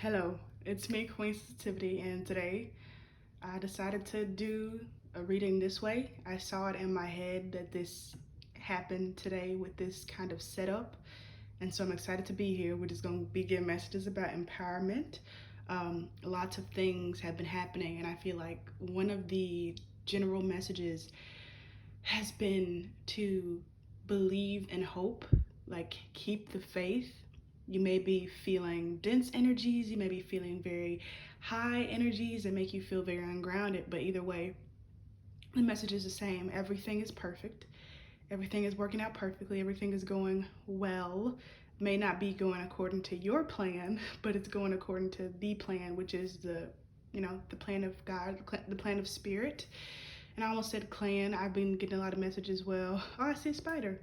Hello, it's me, Queen Sensitivity, and today I decided to do a reading this way. I saw it in my head that this happened today with this kind of setup, and so I'm excited to be here. We're just going to be giving messages about empowerment. Lots of things have been happening, and I feel like one of the general messages has been to believe and hope, like keep the faith. You may be feeling dense energies, you may be feeling very high energies that make you feel very ungrounded, but either way, the message is the same. Everything is perfect, everything is working out perfectly, everything is going well. May not be going according to your plan, but it's going according to the plan, which is the plan of God, the plan of spirit. And I almost said clan. I've been getting a lot of messages as well. Oh, I see a spider.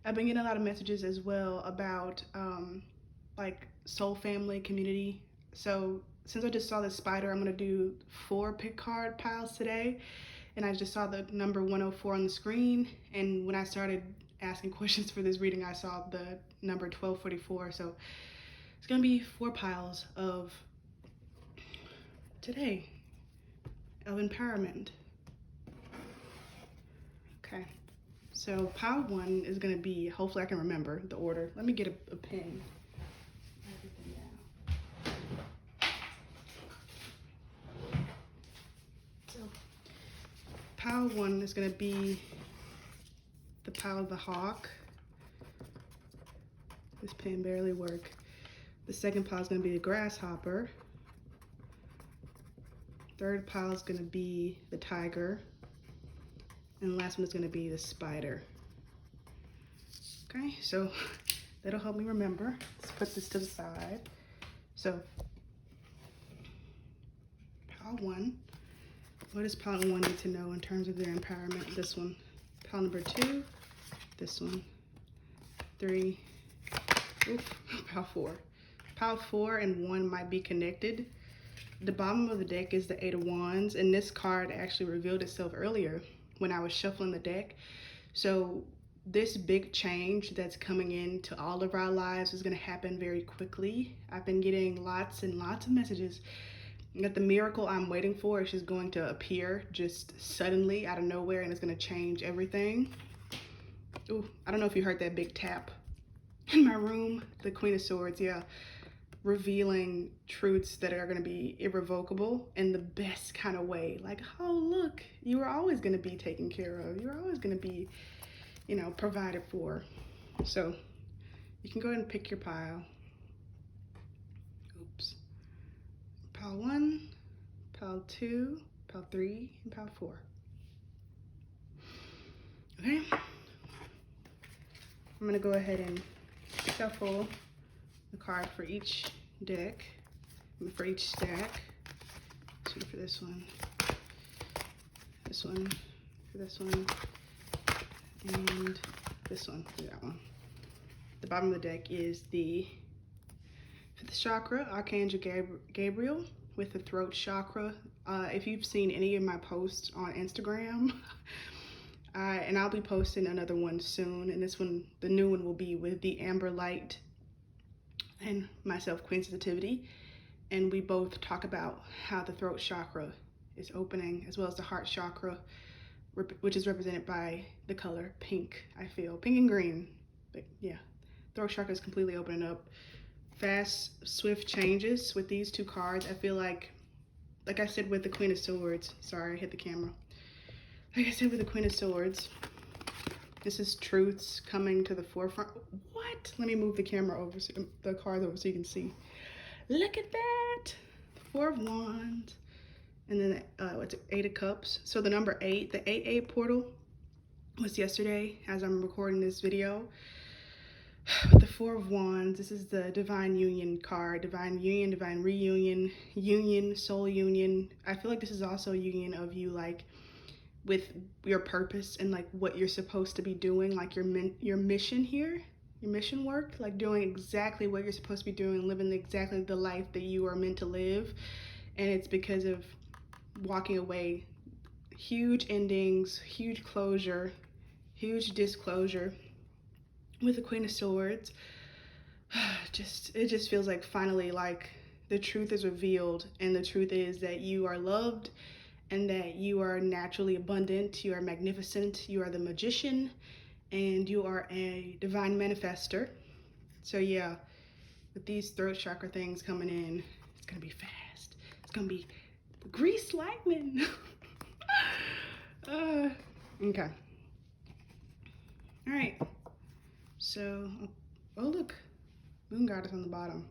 I've been getting a lot of messages as well about like soul family community. So since I just saw this spider, I'm gonna do 4 pick card piles today. And I just saw the number 104 on the screen. And when I started asking questions for this reading, I saw the number 1244. So it's gonna be 4 piles of today of empowerment. Okay, so pile 1 is going to be, hopefully I can remember the order. Let me get a pen. So pile 1 is going to be the pile of the hawk. This pen barely works. The second pile is going to be the grasshopper. Third pile is going to be the tiger. And the last one is going to be the spider. Okay, so that'll help me remember. Let's put this to the side. So, pile 1. What does pile 1 need to know in terms of their empowerment? This one. Pile number 2. This one. 3. Pile 4. Pile 4 and 1 might be connected. The bottom of the deck is the 8 of Wands, and this card actually revealed itself earlier when I was shuffling the deck. So this big change that's coming into all of our lives is going to happen very quickly. I've been getting lots and lots of messages that the miracle I'm waiting for is just going to appear just suddenly out of nowhere, and it's going to change everything. Ooh, I don't know if you heard that big tap in my room. The Queen of Swords, yeah. Revealing truths that are going to be irrevocable in the best kind of way. Like, oh, look, you are always going to be taken care of. You're always going to be, provided for. So you can go ahead and pick your pile. Oops. Pile 1, pile 2, pile 3, and pile 4. Okay. I'm going to go ahead and shuffle the card for each deck, for each stack. So for this one, for this one, and this one for that one. The bottom of the deck is the 5th chakra, Archangel Gabriel, with the throat chakra. If you've seen any of my posts on Instagram, and I'll be posting another one soon, and this one, the new one, will be with the Amber Light and myself, Queen Sensitivity, and we both talk about how the throat chakra is opening, as well as the heart chakra, which is represented by the color pink. I feel pink and green, but yeah, throat chakra is completely opening up. Fast, swift changes with these 2 cards. I feel like I said with the Queen of Swords, sorry, I hit the camera. Like I said with the Queen of Swords, this is truths coming to the forefront. What? Let me move the camera over, the cards over so you can see. Look at that. 4 of Wands. And then it's 8 of Cups. So the number 8, the 8-8 portal was yesterday as I'm recording this video. With the 4 of Wands, this is the Divine Union card. Divine Union, Divine Reunion, Union, Soul Union. I feel like this is also a union of you, like, with your purpose and like what you're supposed to be doing, like your mission here, your mission work, like doing exactly what you're supposed to be doing, living exactly the life that you are meant to live. And it's because of walking away, huge endings, huge closure, huge disclosure with the Queen of Swords. It just feels like finally, like the truth is revealed, and the truth is that you are loved and that you are naturally abundant, you are magnificent, you are the magician, and you are a divine manifester. So yeah, with these throat chakra things coming in, it's gonna be fast. It's gonna be grease lightning. Okay. All right. So, oh look, Moon Goddess on the bottom.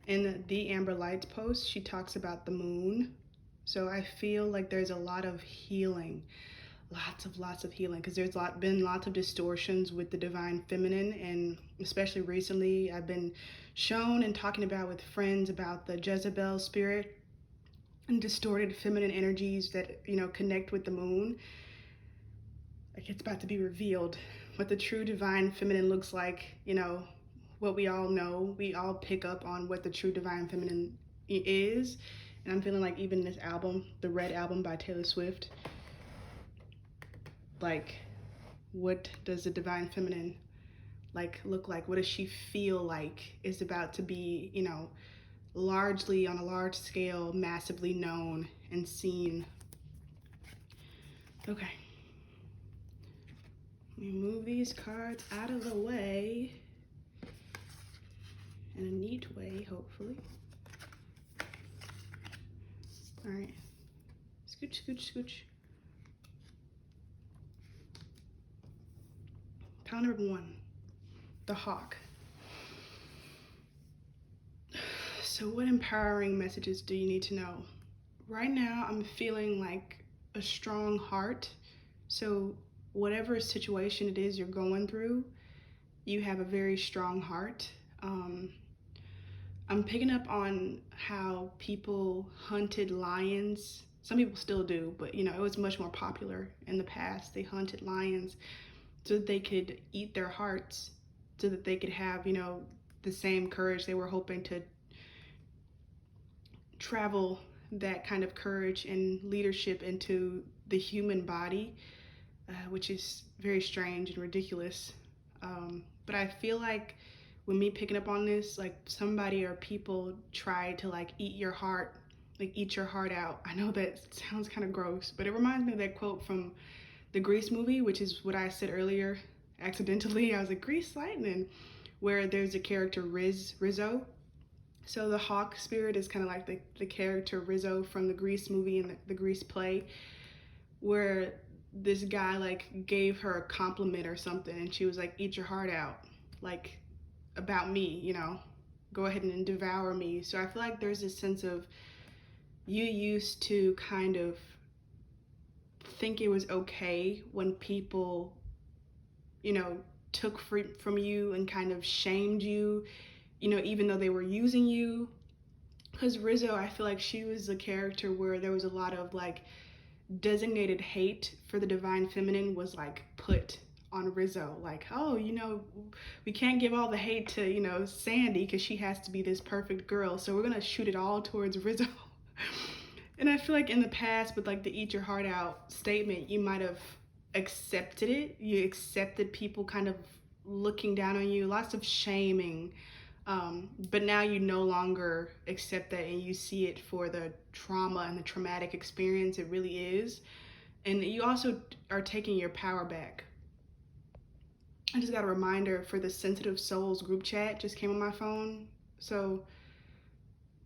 In the Amber Lights post, she talks about the moon. So I feel like there's a lot of healing, lots of healing, because there's been lots of distortions with the divine feminine, and especially recently I've been shown and talking about with friends about the Jezebel spirit and distorted feminine energies that, you know, connect with the moon. Like, it's about to be revealed what the true divine feminine looks like. You know, what we all know, we all pick up on what the true divine feminine is. And I'm feeling like even this album, the Red album by Taylor Swift, like, what does the divine feminine like look like? What does she feel like is about to be, you know, largely on a large scale, massively known and seen? Okay. Let me move these cards out of the way in a neat way, hopefully. All right. Scooch, scooch, scooch. Pile number 1, the hawk. So what empowering messages do you need to know? Right now, I'm feeling like a strong heart. So whatever situation it is you're going through, you have a very strong heart. I'm picking up on how people hunted lions. Some people still do, but you know, it was much more popular in the past. They hunted lions so that they could eat their hearts, so that they could have, you know, the same courage. They were hoping to travel that kind of courage and leadership into the human body, which is very strange and ridiculous. But I feel like with me picking up on this, like somebody or people try to like eat your heart, like eat your heart out. I know that sounds kind of gross, but it reminds me of that quote from the Grease movie, which is what I said earlier accidentally. I was like, Grease lightning, where there's a character Rizzo. So the hawk spirit is kind of like the character Rizzo from the Grease movie and the Grease play, where this guy like gave her a compliment or something, and she was like, eat your heart out, like about me, you know, go ahead and devour me. So I feel like there's this sense of, you used to kind of think it was okay when people, you know, took from you and kind of shamed you, you know, even though they were using you. Because Rizzo, I feel like she was a character where there was a lot of like designated hate for the divine feminine was like put on Rizzo, like, oh, you know, we can't give all the hate to, you know, Sandy because she has to be this perfect girl, so we're gonna shoot it all towards Rizzo. And I feel like in the past, with like the eat your heart out statement, you might have accepted it. You accepted people kind of looking down on you, lots of shaming. But now you no longer accept that, and you see it for the trauma and the traumatic experience it really is. And you also are taking your power back. I just got a reminder for the Sensitive Souls group chat, just came on my phone. So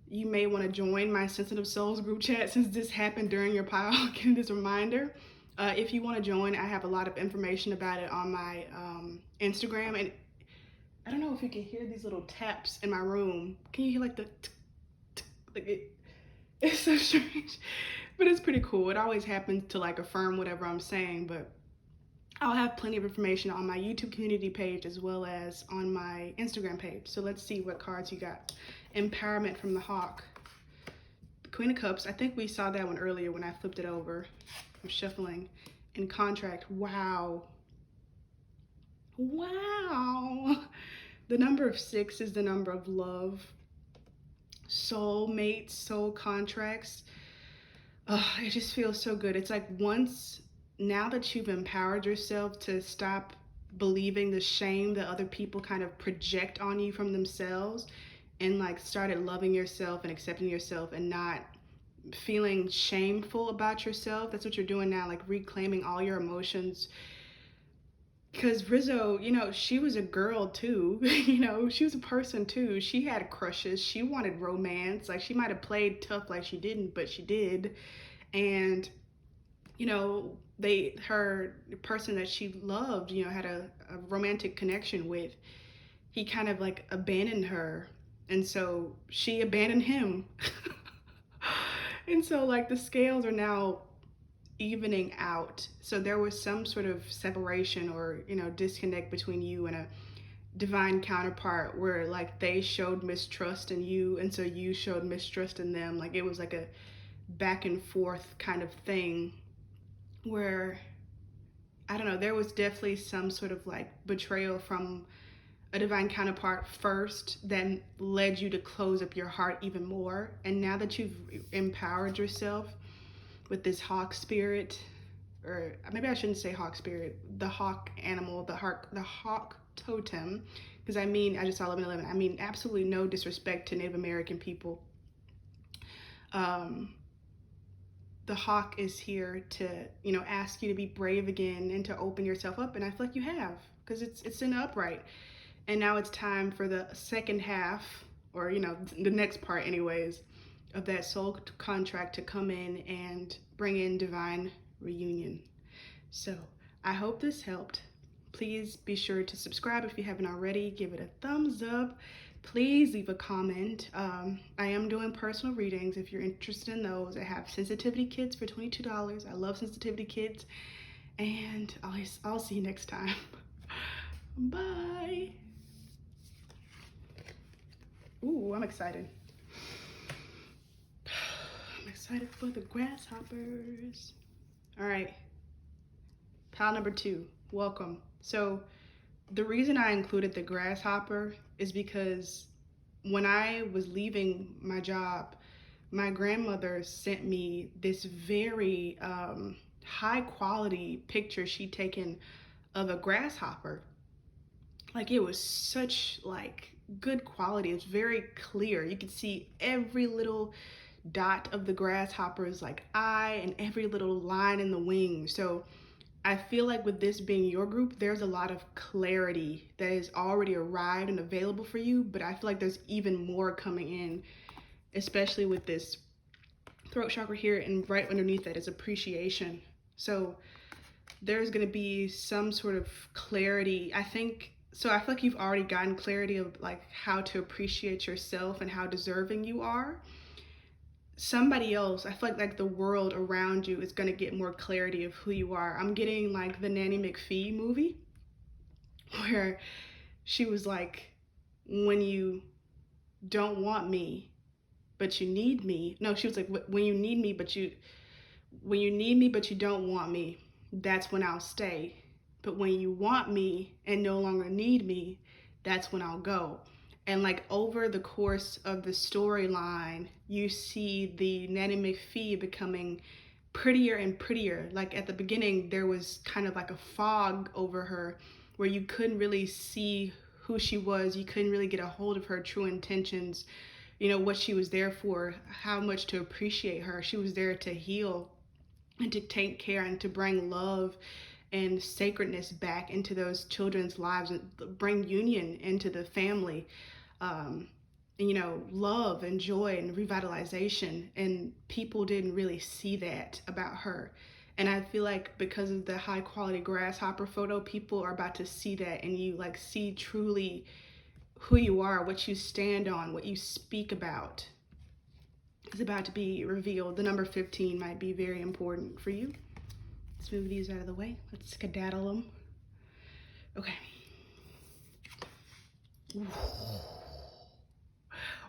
you may want to join my Sensitive Souls group chat since this happened during your pile. Getting this reminder. If you want to join, I have a lot of information about it on my Instagram. And I don't know if you can hear these little taps in my room. Can you hear like the like it's so strange, but it's pretty cool. It always happens to like affirm whatever I'm saying, but I'll have plenty of information on my YouTube community page as well as on my Instagram page. So let's see what cards you got. Empowerment from the Hawk. The Queen of Cups. I think we saw that one earlier when I flipped it over. I'm shuffling. In Contract. Wow. Wow. The number 6 is the number of love. Soul mates, soul contracts. It just feels so good. It's like now that you've empowered yourself to stop believing the shame that other people kind of project on you from themselves, and like started loving yourself and accepting yourself and not feeling shameful about yourself. That's what you're doing now, like reclaiming all your emotions. Because Rizzo, she was a girl too. She was a person too. She had crushes. She wanted romance. Like, she might have played tough like she didn't, but she did. And, her person that she loved, had a romantic connection with, he kind of like abandoned her. And so she abandoned him. And so, like, the scales are now evening out. So there was some sort of separation or, disconnect between you and a divine counterpart, where like they showed mistrust in you and so you showed mistrust in them. Like, it was like a back and forth kind of thing where, I don't know, there was definitely some sort of like betrayal from a divine counterpart first, then led you to close up your heart even more. And now that you've empowered yourself with this hawk spirit, or maybe I shouldn't say hawk spirit, the hawk animal, the hawk totem, because I just saw 1111. I mean, absolutely no disrespect to Native American people. The hawk is here to, ask you to be brave again and to open yourself up. And I feel like you have, because it's in the upright. And now it's time for the second half, or, the next part anyways, of that soul contract to come in and bring in divine reunion. So I hope this helped. Please be sure to subscribe if you haven't already. Give it a thumbs up. Please leave a comment. I am doing personal readings if you're interested in those. I have sensitivity kits for $22. I love sensitivity kits. And I'll see you next time. Bye. Ooh, I'm excited. I'm excited for the grasshoppers. All right. Pile number 2, welcome. So the reason I included the grasshopper is because when I was leaving my job, my grandmother sent me this very high quality picture she'd taken of a grasshopper. Like, it was such like good quality. It was very clear. You could see every little dot of the grasshopper's like eye and every little line in the wing. So I feel like with this being your group, there's a lot of clarity that is already arrived and available for you, but I feel like there's even more coming in, especially with this throat chakra here, and right underneath that is appreciation. So there's going to be some sort of clarity, I think. So I feel like you've already gotten clarity of like how to appreciate yourself and how deserving you are. Somebody else, I feel like the world around you is going to get more clarity of who you are. I'm getting like the Nanny McPhee movie where she was like, when you don't want me but you need me. No, she was like, when you need me but you don't want me, that's when I'll stay. But when you want me and no longer need me, that's when I'll go. And like over the course of the storyline, you see the Nanny McPhee becoming prettier and prettier. Like at the beginning, there was kind of like a fog over her where you couldn't really see who she was. You couldn't really get a hold of her true intentions, what she was there for, how much to appreciate her. She was there to heal and to take care and to bring love and sacredness back into those children's lives and bring union into the family. Love and joy and revitalization, and people didn't really see that about her. And I feel like because of the high quality grasshopper photo, people are about to see that, and you like see truly who you are, what you stand on, what you speak about is about to be revealed. The number 15 might be very important for you. Let's move these out of the way. Let's skedaddle them. Okay.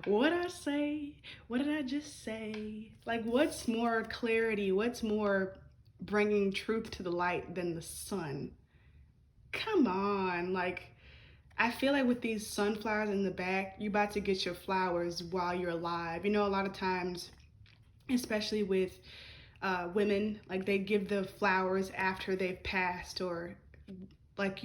What'd I say? What did I just say? Like, what's more clarity? What's more bringing truth to the light than the sun? Come on. Like, I feel like with these sunflowers in the back, you're about to get your flowers while you're alive. A lot of times, especially with women, like they give the flowers after they've passed, or like,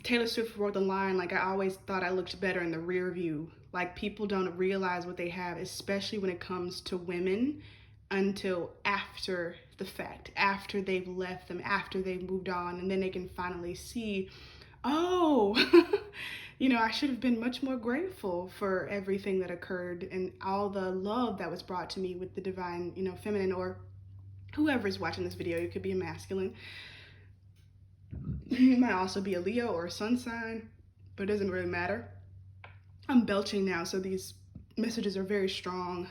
Taylor Swift wrote the line, like, I always thought I looked better in the rear view. Like, people don't realize what they have, especially when it comes to women, until after the fact, after they've left them, after they've moved on, and then they can finally see, oh, I should have been much more grateful for everything that occurred and all the love that was brought to me with the divine, feminine, or whoever's watching this video. You could be a masculine. You might also be a Leo or a sun sign, but it doesn't really matter. I'm belching now, so these messages are very strong.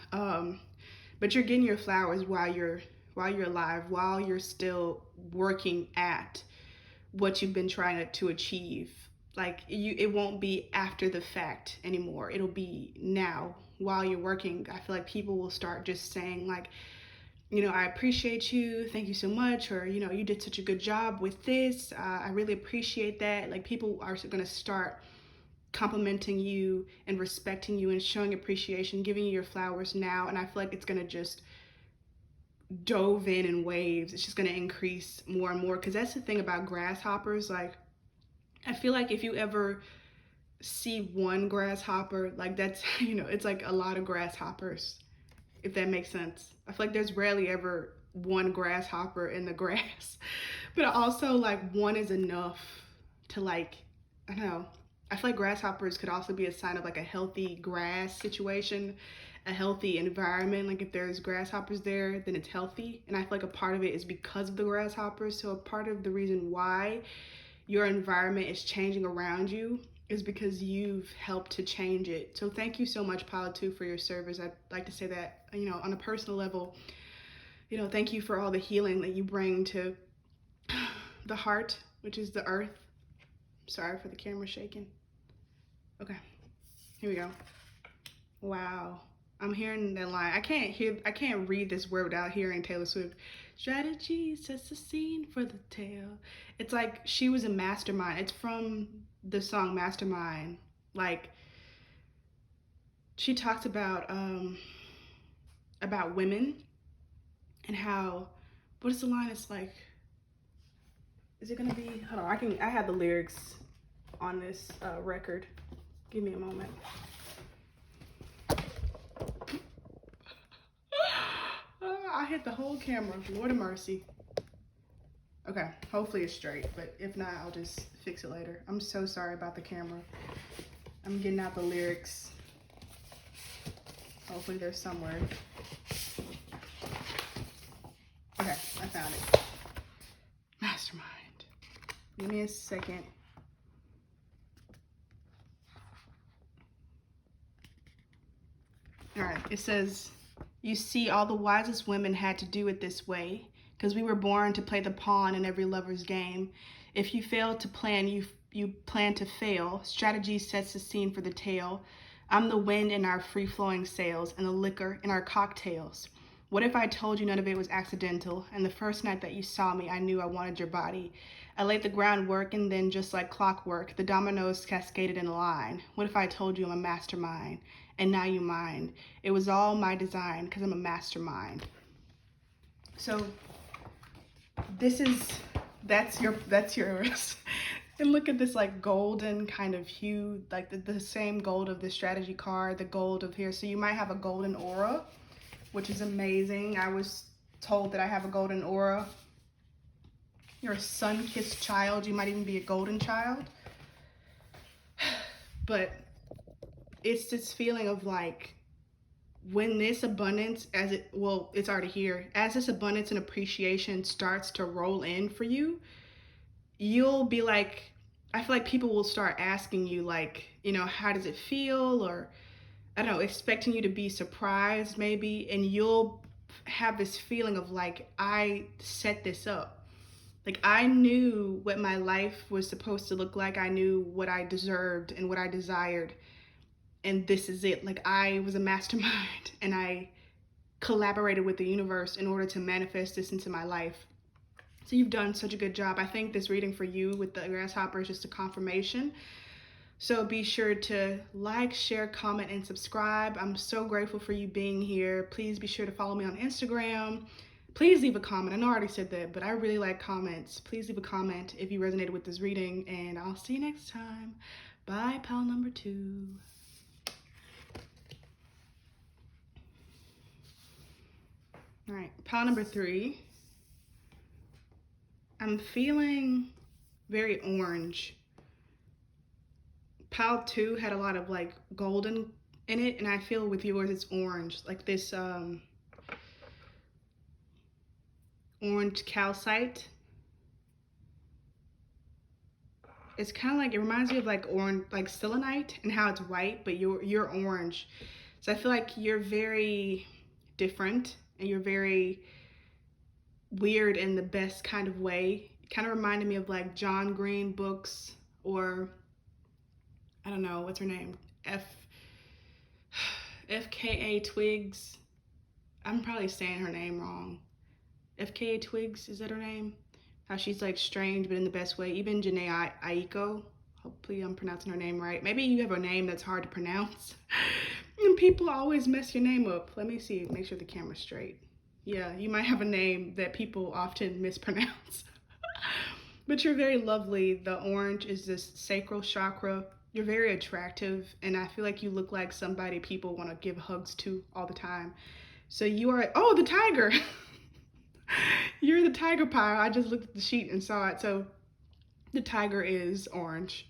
But you're getting your flowers while you're alive, while you're still working at what you've been trying to achieve. Like, it won't be after the fact anymore. It'll be now while you're working. I feel like people will start just saying, like, I appreciate you, thank you so much, or, you did such a good job with this, I really appreciate that. Like, people are going to start complimenting you and respecting you and showing appreciation, giving you your flowers now. And I feel like it's going to just dove in waves. It's just going to increase more and more, because that's the thing about grasshoppers. Like, I feel like if you ever see one grasshopper, like, that's, it's like a lot of grasshoppers, if that makes sense. I feel like there's rarely ever one grasshopper in the grass, but also, like, one is enough to, like, I don't know. I feel like grasshoppers could also be a sign of, like, a healthy grass situation, a healthy environment. Like, if there's grasshoppers there, then it's healthy. And I feel like a part of it is because of the grasshoppers. So a part of the reason why your environment is changing around you is because you've helped to change it. So thank you so much, Pile 2, for your service. I'd like to say that, on a personal level, thank you for all the healing that you bring to the heart, which is the earth. Sorry for the camera shaking. Okay, here we go. Wow, I'm hearing that line. I can't read this word without hearing Taylor Swift. Strategy sets the scene for the tale. It's like she was a mastermind. It's from the song Mastermind. Like, she talks about women and how, what is the line? It's like, is it gonna be, hold on, I have the lyrics on this record. Give me a moment. I hit the whole camera. Lord of mercy. Okay, hopefully it's straight, but if not, I'll just fix it later. I'm so sorry about the camera. I'm getting out the lyrics. Hopefully they're somewhere. Okay, I found it. Mastermind. Give me a second. All right, it says, you see, all the wisest women had to do it this way, because we were born to play the pawn in every lover's game. If you fail to plan, you plan to fail. Strategy sets the scene for the tale. I'm the wind in our free-flowing sails and the liquor in our cocktails. What if I told you none of it was accidental, and the first night that you saw me, I knew I wanted your body. I laid the groundwork, and then just like clockwork, the dominoes cascaded in a line. What if I told you I'm a mastermind, and now you mind? It was all my design, because I'm a mastermind. So that's yours. And look at this, like, golden kind of hue, like the same gold of the strategy card, the gold of here. So you might have a golden aura, which is amazing. I was told that I have a golden aura. You're a sun-kissed child. You might even be a golden child. But it's this feeling of, like, when this abundance, it's already here. As this abundance and appreciation starts to roll in for you, you'll be like, I feel like people will start asking you, like, how does it feel? Or, I don't know, expecting you to be surprised maybe. And you'll have this feeling of, like, I set this up. Like, I knew what my life was supposed to look like. I knew what I deserved and what I desired. And this is it. Like, I was a mastermind and I collaborated with the universe in order to manifest this into my life. So you've done such a good job. I think this reading for you with the grasshopper is just a confirmation. So be sure to like, share, comment, and subscribe. I'm so grateful for you being here. Please be sure to follow me on Instagram. Please leave a comment. I know I already said that, but I really like comments. Please leave a comment if you resonated with this reading, and I'll see you next time. Bye, pal number 2. All right, pile number 3. I'm feeling very orange. Pile 2 had a lot of like golden in it, and I feel with yours it's orange, like this orange calcite. It's kind of like, it reminds me of like orange, like selenite, and how it's white, but you're orange. So I feel like you're very different, and you're very weird in the best kind of way. It kind of reminded me of like John Green books, or I don't know, what's her name? FKA Twigs. I'm probably saying her name wrong. FKA Twigs, is that her name? How she's like strange, but in the best way. Even Janae Aiko. Hopefully I'm pronouncing her name right. Maybe you have a name that's hard to pronounce. And people always mess your name up. Let me see, make sure the camera's straight. Yeah, you might have a name that people often mispronounce. But you're very lovely. The orange is this sacral chakra. You're very attractive, and I feel like you look like somebody people want to give hugs to all the time. So you are, oh, the tiger. You're the tiger pile. I just looked at the sheet and saw it. So the tiger is orange.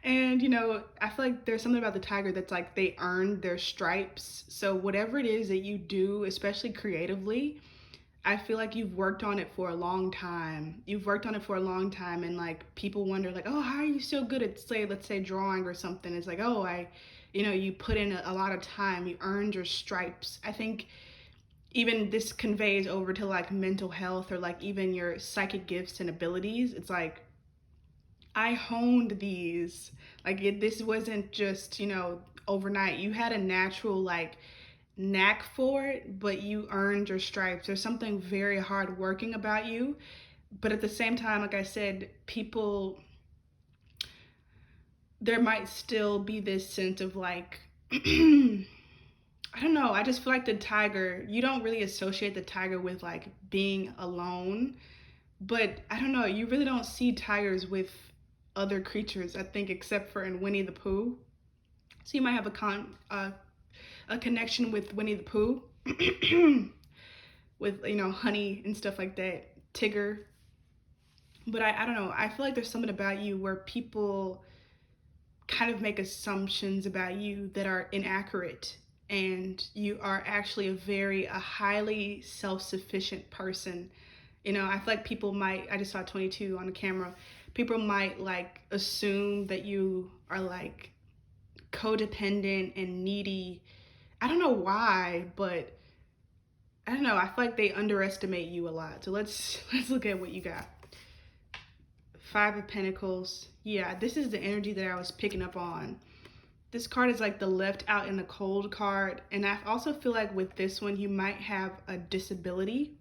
And you know, I feel like there's something about the tiger that's like they earned their stripes. So whatever it is that you do, especially creatively, I feel like you've worked on it for a long time. You've worked on it for a long time, and like people wonder like, oh, how are you so good at, say, let's say drawing or something? It's like, oh, you know, you put in a lot of time, you earned your stripes. I think even this conveys over to like mental health, or like even your psychic gifts and abilities. It's like, I honed these. Like this wasn't just, you know, overnight. You had a natural like knack for it, but you earned your stripes. There's something very hard working about you. But at the same time, like I said, people, there might still be this sense of like, I don't know, I just feel like the tiger, you don't really associate the tiger with like being alone. But I don't know, you really don't see tigers with other creatures, I think, except for in Winnie the Pooh. So you might have a connection with Winnie the Pooh, with, you know, honey and stuff like that, Tigger. But I don't know, I feel like there's something about you where people kind of make assumptions about you that are inaccurate, and you are actually a highly self-sufficient person. You know, I feel like people might, I just saw 22 on the camera, people might like assume that you are like codependent and needy. I don't know why, but I don't know, I feel like they underestimate you a lot. So let's look at what you got. 5 of Pentacles. Yeah, this is the energy that I was picking up on. This card is like the left out in the cold card. And I also feel like with this one, you might have a disability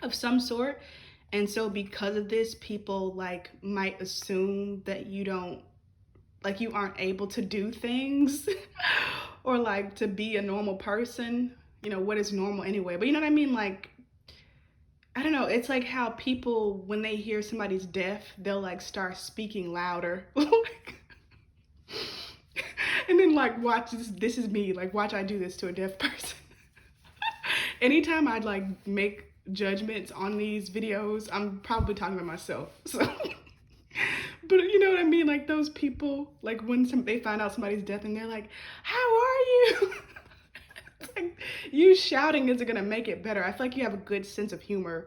of some sort. And so because of this, people like might assume that you don't, like you aren't able to do things or like to be a normal person. You know, what is normal anyway? But you know what I mean? Like, I don't know, it's like how people, when they hear somebody's deaf, they'll like start speaking louder. And then like, watch this is me, like watch I do this to a deaf person. Anytime I'd like make judgments on these videos, I'm probably talking to myself. So, but you know what I mean? Like those people, like when they find out somebody's deaf and they're like, how are you? It's like, you shouting isn't gonna make it better. I feel like you have a good sense of humor,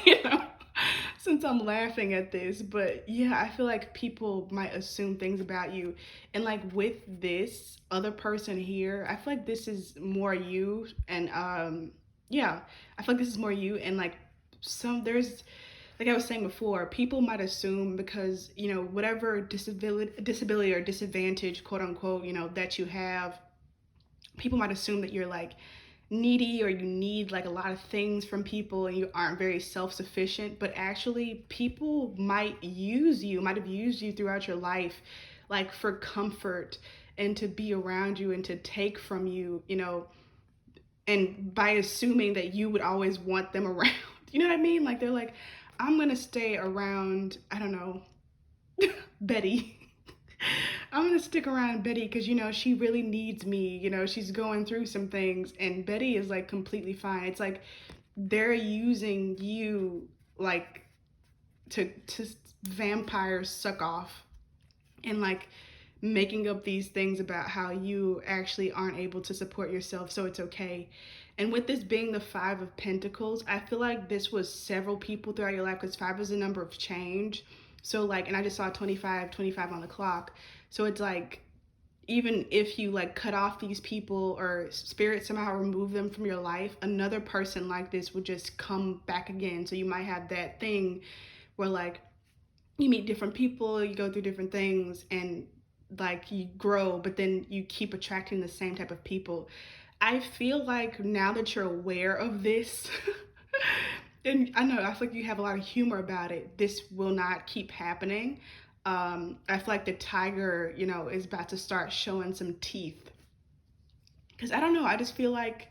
you know, since I'm laughing at this. But yeah, I feel like people might assume things about you. And like with this other person here, I feel like this is more you. And yeah, I feel like this is more you. And like there's, like I was saying before, people might assume because, you know, whatever disability or disadvantage, quote unquote, you know, that you have, people might assume that you're like needy, or you need like a lot of things from people, and you aren't very self-sufficient. But actually people might have used you throughout your life, like for comfort and to be around you and to take from you, you know, and by assuming that you would always want them around. You know what I mean? Like they're like, I'm gonna stay around, I don't know, Betty. I'm gonna stick around Betty because you know she really needs me. You know she's going through some things, and Betty is like completely fine. It's like they're using you like to vampires suck off, and like making up these things about how you actually aren't able to support yourself, so it's okay. And with this being the Five of Pentacles, I feel like this was several people throughout your life because five is a number of change. So like, and I just saw 25, 25 on the clock. So it's like, even if you like cut off these people or spirit somehow remove them from your life, another person like this would just come back again. So you might have that thing where like you meet different people, you go through different things, and like you grow, but then you keep attracting the same type of people. I feel like now that you're aware of this, and I know I feel like you have a lot of humor about it, this will not keep happening. I feel like the tiger, you know, is about to start showing some teeth. Because I don't know, I just feel like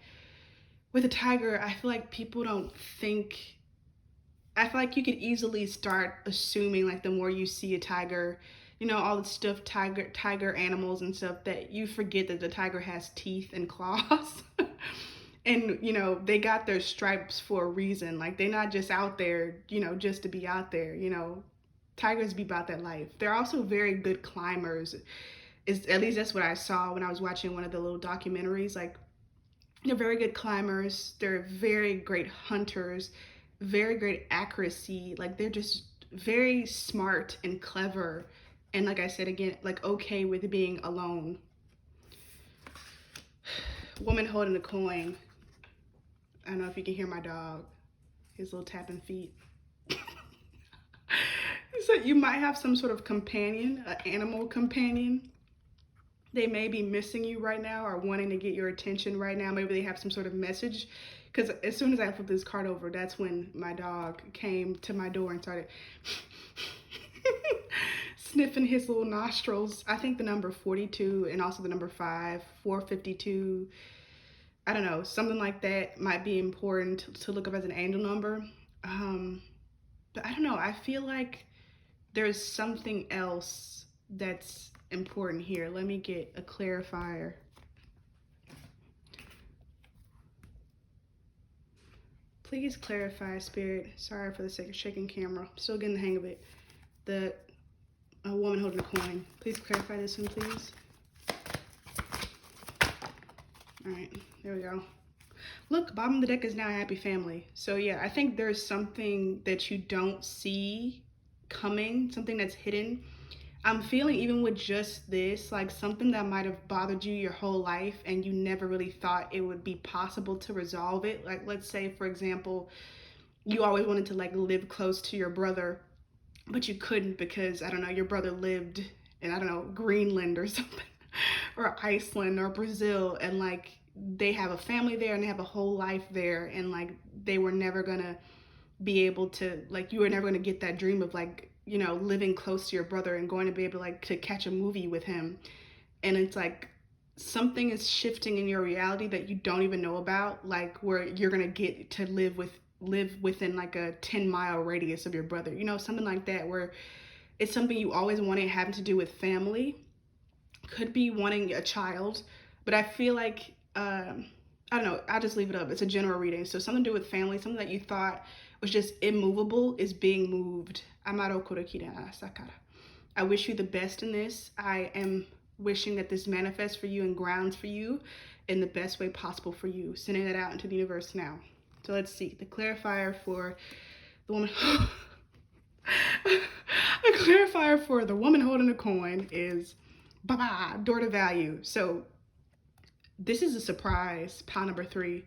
with a tiger, I feel like people don't think. I feel like you could easily start assuming, like, the more you see a tiger, you know, all the stuffed tiger animals and stuff, that you forget that the tiger has teeth and claws. And, you know, they got their stripes for a reason. Like, they're not just out there, you know, just to be out there, you know. Tigers be about that life. They're also very good climbers. Is at least that's what I saw when I was watching one of the little documentaries. Like, they're very good climbers. They're very great hunters, very great accuracy. Like they're just very smart and clever. And like I said again, like okay with being alone. Woman holding a coin. I don't know if you can hear my dog. His little tapping feet. So you might have some sort of companion, an animal companion. They may be missing you right now or wanting to get your attention right now. Maybe they have some sort of message. Because as soon as I flipped this card over, that's when my dog came to my door and started sniffing his little nostrils. I think the number 42 and also the number 5, 452. I don't know, something like that might be important to look up as an angel number. But I don't know, I feel like there's something else that's important here. Let me get a clarifier. Please clarify, Spirit. Sorry for the sake of shaking camera. Still getting the hang of it. The woman holding a coin. Please clarify this one, please. All right, there we go. Look, bottom of the deck is now a happy family. So yeah, I think there's something that you don't see coming, something that's hidden. I'm feeling even with just this, like something that might have bothered you your whole life and you never really thought it would be possible to resolve it. Like let's say, for example, you always wanted to like live close to your brother, but you couldn't because, I don't know, your brother lived in, I don't know, Greenland or something, or Iceland or Brazil, and like they have a family there and they have a whole life there, and like they were never gonna be able to, like you were never gonna get that dream of like, you know, living close to your brother and going to be able to like to catch a movie with him. And it's like something is shifting in your reality that you don't even know about, like where you're gonna get to live within like a 10-mile radius of your brother, you know, something like that, where it's something you always wanted having to do with family. Could be wanting a child, but I feel like I don't know, I'll just leave it up. It's a general reading. So something to do with family, something that you thought was just immovable is being moved. Amaro Kurokira Sakara. I wish you the best in this. I am wishing that this manifests for you and grounds for you in the best way possible for you. Sending that out into the universe now. So let's see. The clarifier for the woman... the clarifier for the woman holding a coin is door to value. So this is a surprise, pile number 3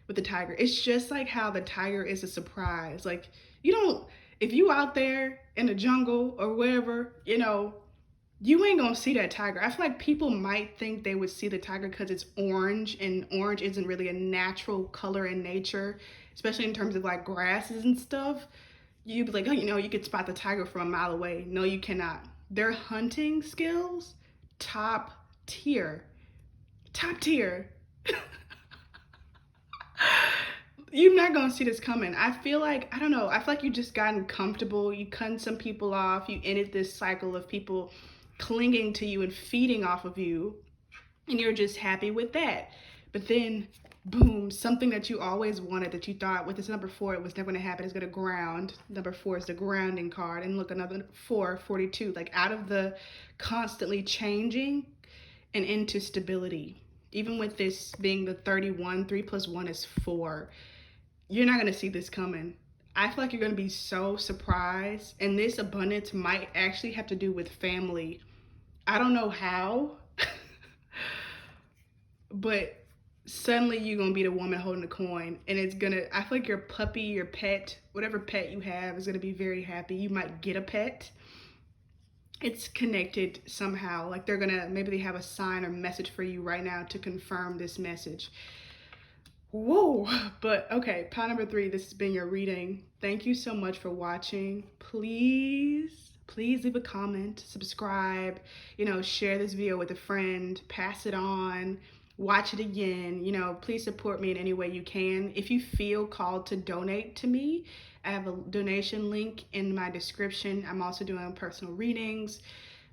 with the tiger. It's just like how the tiger is a surprise. Like, you don't, if you out there in the jungle or wherever, you know, you ain't gonna see that tiger. I feel like people might think they would see the tiger because it's orange, and orange isn't really a natural color in nature, especially in terms of like grasses and stuff. You'd be like, oh, you know, you could spot the tiger from a mile away. No, you cannot. Their hunting skills, top tier. Top tier. You're not gonna see this coming. I feel like, I don't know, I feel like you just gotten comfortable. You cut some people off. You ended this cycle of people clinging to you and feeding off of you, and you're just happy with that. But then, boom, something that you always wanted, that you thought with this number 4 it was never going to happen, is going to ground. Number 4 is the grounding card. And look, another 4, 42, like out of the constantly changing and into stability. Even with this being the 31, 3 plus 1 is 4. You're not going to see this coming. I feel like you're going to be so surprised. And this abundance might actually have to do with family. I don't know how, but suddenly you're going to be the woman holding the coin. And it's going to, I feel like your puppy, your pet, whatever pet you have is going to be very happy. You might get a pet. It's connected somehow. Like they're going to, maybe they have a sign or message for you right now to confirm this message. Whoa, but okay, pile number 3, this has been your reading. Thank you so much for watching. Please leave a comment, subscribe, share this video with a friend, pass it on, watch it again. Please support me in any way you can. If you feel called to donate to me, I have a donation link in my description. I'm also doing personal readings.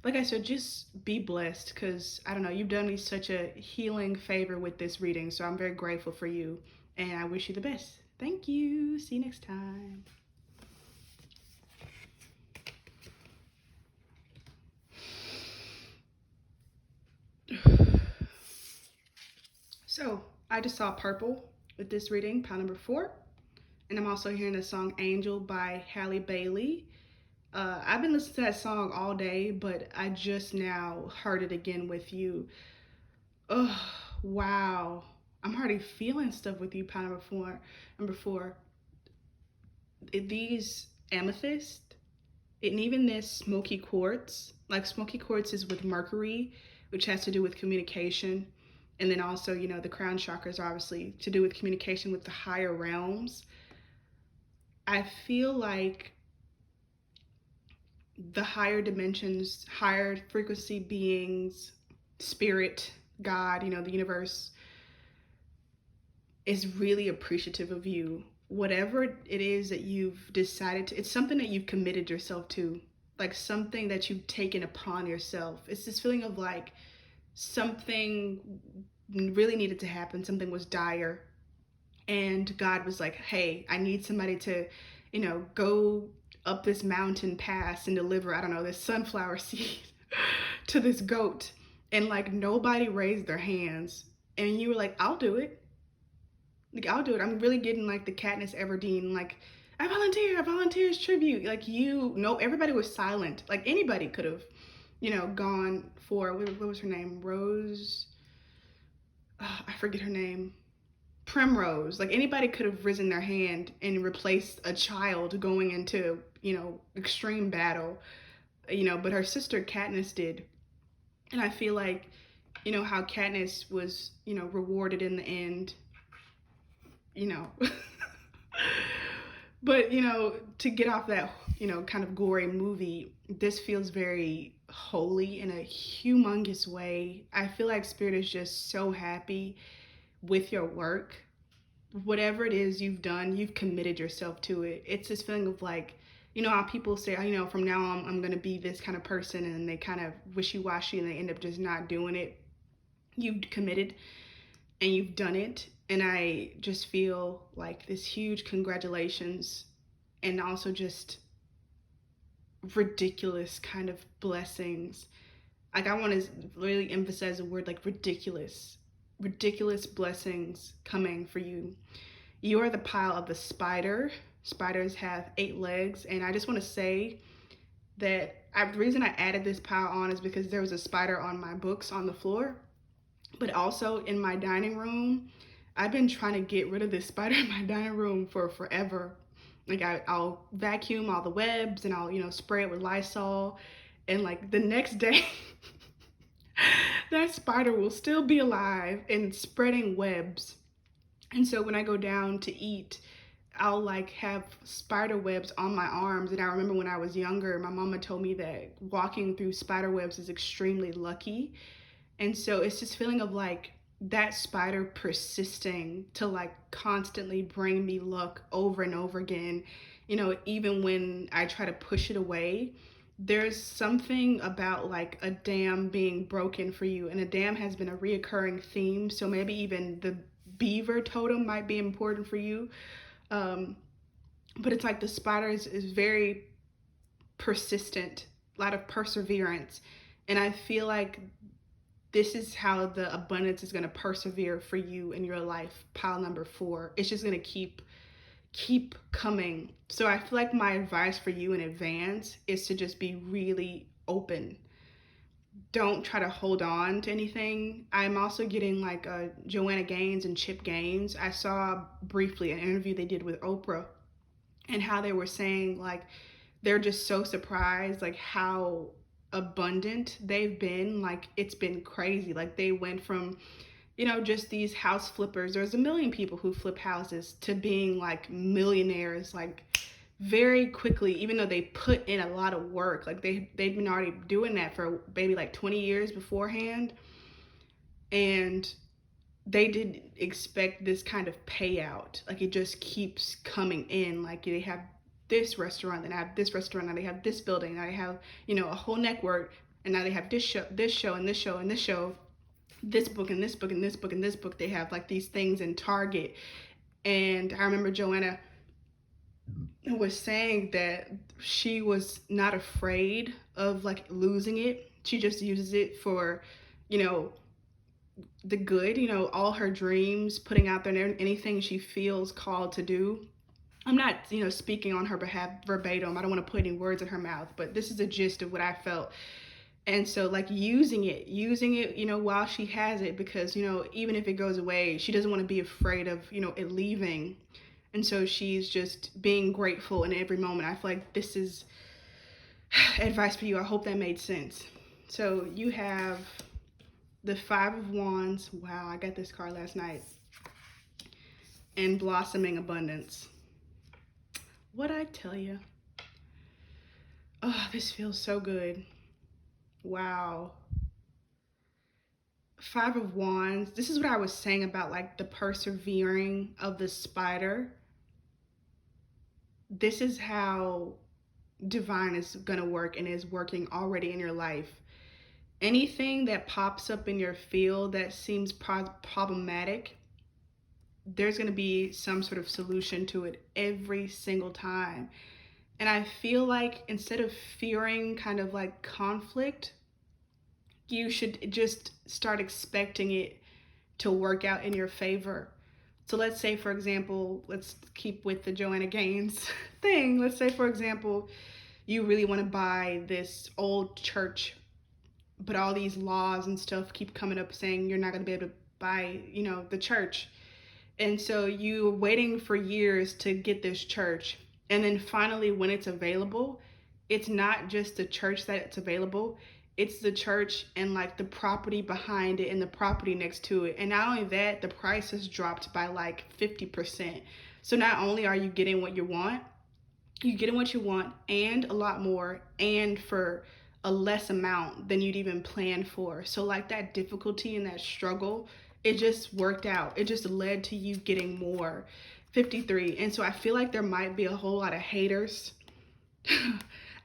Like I said, just be blessed, because I don't know, you've done me such a healing favor with this reading, so I'm very grateful for you, and I wish you the best. Thank you. See you next time. So I just saw purple with this reading, pile number 4, and I'm also hearing the song Angel by Halle Bailey. I've been listening to that song all day, but I just now heard it again with you. Oh, wow. I'm already feeling stuff with you, pile number 4. Number 4. These amethyst, and even this smoky quartz, like smoky quartz is with Mercury, which has to do with communication. And then also, the crown chakras are obviously to do with communication with the higher realms. I feel like the higher dimensions, higher frequency beings, spirit, God, the universe is really appreciative of you. Whatever it is that you've decided to, it's something that you've committed yourself to, like something that you've taken upon yourself. It's this feeling of like something really needed to happen. Something was dire. And God was like, hey, I need somebody to, go up this mountain pass and deliver, I don't know, this sunflower seed to this goat. And like nobody raised their hands. And you were like, I'll do it. Like, I'll do it. I'm really getting like the Katniss Everdeen, like, I volunteer as tribute. Like, everybody was silent. Like anybody could have, gone for, what was her name? Rose, I forget her name. Primrose. Like anybody could have risen their hand and replaced a child going into, extreme battle, but her sister Katniss did. And I feel like, how Katniss was, rewarded in the end, but, to get off that, kind of gory movie, this feels very holy in a humongous way. I feel like Spirit is just so happy with your work. Whatever it is you've done, you've committed yourself to it. It's this feeling of like, how people say, from now on, I'm going to be this kind of person, and they kind of wishy-washy and they end up just not doing it. You've committed and you've done it. And I just feel like this huge congratulations, and also just ridiculous kind of blessings. Like I want to really emphasize the word like ridiculous blessings coming for you. You are the pile of the spider. Spiders have 8 legs, and I just want to say that the reason I added this pile on is because there was a spider on my books on the floor, but also in my dining room. I've been trying to get rid of this spider in my dining room for forever. Like I'll vacuum all the webs and I'll, spray it with Lysol, and like the next day that spider will still be alive and spreading webs. And so when I go down to eat, I'll like have spider webs on my arms. And I remember when I was younger, my mama told me that walking through spider webs is extremely lucky. And so it's this feeling of like that spider persisting to like constantly bring me luck over and over again. Even when I try to push it away, there's something about like a dam being broken for you, and a dam has been a reoccurring theme. So maybe even the beaver totem might be important for you. Um, but it's like the spider is very persistent, a lot of perseverance. And I feel like this is how the abundance is going to persevere for you in your life. Pile number 4. It's just going to keep coming. So I feel like my advice for you in advance is to just be really open. Don't try to hold on to anything. I'm also getting like Joanna Gaines and Chip Gaines. I saw briefly an interview they did with Oprah, and how they were saying like they're just so surprised like how abundant they've been. Like it's been crazy. Like they went from, you know, just these house flippers, there's a million people who flip houses, to being like millionaires like very quickly, even though they put in a lot of work. Like they've been already doing that for maybe like 20 years beforehand, and they didn't expect this kind of payout. Like it just keeps coming in. Like they have this restaurant, then I have this restaurant, now they have this building, now they have, you know, a whole network, and now they have this show, this show, and this show, and this show, this book, and this book, and this book, and this book. They have like these things in Target. And I remember Joanna was saying that she was not afraid of like losing it. She just uses it for, you know, the good, you know, all her dreams, putting out there anything she feels called to do. I'm not, you know, speaking on her behalf verbatim. I don't want to put any words in her mouth, but this is the gist of what I felt. And so like using it, you know, while she has it, because, you know, even if it goes away, she doesn't want to be afraid of, you know, it leaving. And so she's just being grateful in every moment. I feel like this is advice for you. I hope that made sense. So you have the 5 of Wands. Wow, I got this card last night. And blossoming abundance. What'd I tell you? Oh, this feels so good. Wow. 5 of Wands. This is what I was saying about like the persevering of the spider. This is how divine is going to work and is working already in your life. Anything that pops up in your field that seems problematic, there's going to be some sort of solution to it every single time. And I feel like instead of fearing kind of like conflict, you should just start expecting it to work out in your favor. So let's say, for example, let's keep with the Joanna Gaines thing. Let's say, for example, you really want to buy this old church, but all these laws and stuff keep coming up saying you're not going to be able to buy, you know, the church. And so you're waiting for years to get this church. And then finally, when it's available, it's not just the church that it's available. It's the church and like the property behind it and the property next to it. And not only that, the price has dropped by like 50%. So not only are you getting what you want, you're getting what you want and a lot more, and for a less amount than you'd even plan for. So like that difficulty and that struggle, it just worked out. It just led to you getting more. 53. And so I feel like there might be a whole lot of haters.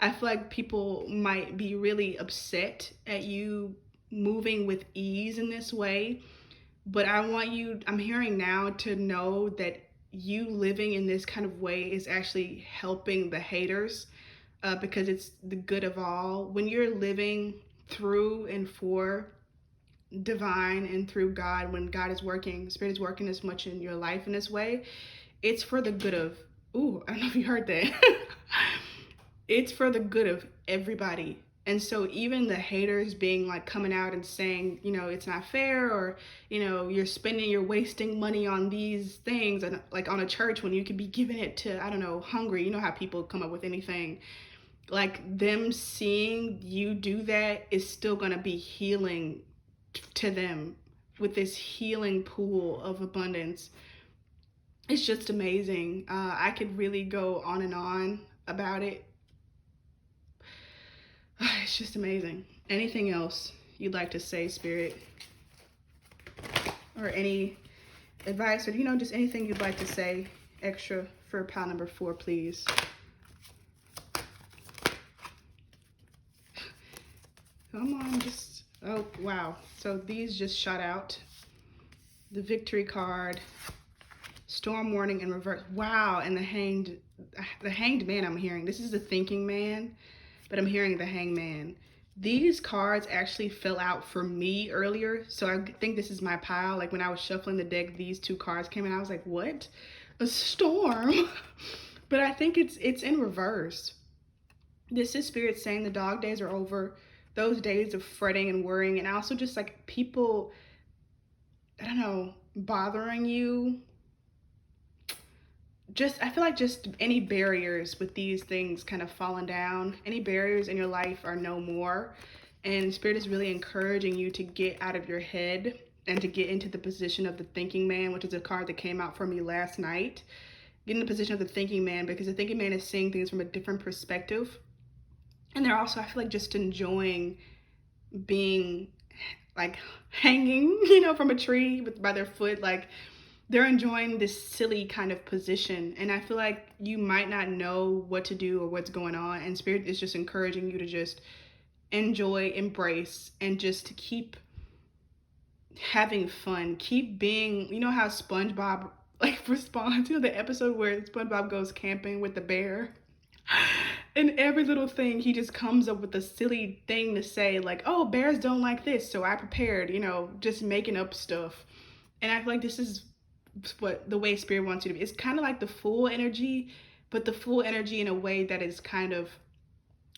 I feel like people might be really upset at you moving with ease in this way. But I want you, I'm hearing now, to know that you living in this kind of way is actually helping the haters, because it's the good of all. When you're living through and for divine and through God, when God is working, Spirit is working as much in your life in this way, it's for the good of, ooh, I don't know if you heard that. It's for the good of everybody. And so even the haters being like coming out and saying, you know, it's not fair, or, you know, you're wasting money on these things, and like on a church when you could be giving it to, I don't know, hungry. You know how people come up with anything. Like them seeing you do that is still going to be healing to them with this healing pool of abundance. It's just amazing. I could really go on and on about it. It's just amazing. Anything else you'd like to say, Spirit? Or any advice, or, you know, just anything you'd like to say extra for pile number 4, please. Come on, just, oh, wow. So these just shot out. The victory card, storm warning in reverse. Wow, and the hanged man I'm hearing. This is the thinking man, but I'm hearing the hanged man. These cards actually fell out for me earlier, so I think this is my pile. Like when I was shuffling the deck, these two cards came in. I was like, what? A storm? But I think it's in reverse. This is spirit saying the dog days are over. Those days of fretting and worrying, and also just like people, I don't know, bothering you. Just, I feel like just any barriers with these things kind of falling down. Any barriers in your life are no more. And Spirit is really encouraging you to get out of your head and to get into the position of the thinking man, which is a card that came out for me last night. Get in the position of the thinking man, because the thinking man is seeing things from a different perspective. And they're also, I feel like, just enjoying being like hanging, you know, from a tree by their foot. Like they're enjoying this silly kind of position. And I feel like you might not know what to do or what's going on. And Spirit is just encouraging you to just enjoy, embrace, and just to keep having fun. Keep being, you know how SpongeBob like responds, you know, the episode where SpongeBob goes camping with the bear? And every little thing, he just comes up with a silly thing to say, like, oh, bears don't like this, so I prepared, you know, just making up stuff. And I feel like this is what the way Spirit wants you to be. It's kind of like the Fool energy, but the Fool energy in a way that is kind of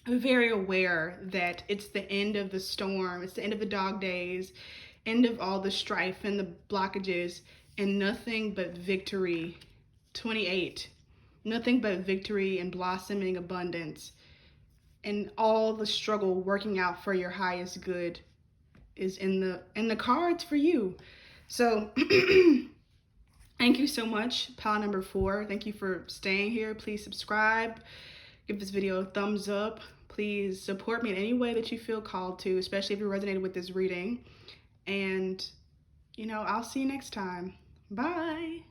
very aware that it's the end of the storm, it's the end of the dog days, end of all the strife and the blockages, and nothing but victory. 28. Nothing but victory and blossoming abundance, and all the struggle working out for your highest good is in the cards for you. So thank you so much, pile number 4. Thank you for staying here. Please subscribe, give this video a thumbs up. Please support me in any way that you feel called to, especially if you resonated with this reading. And you know, I'll see you next time. Bye.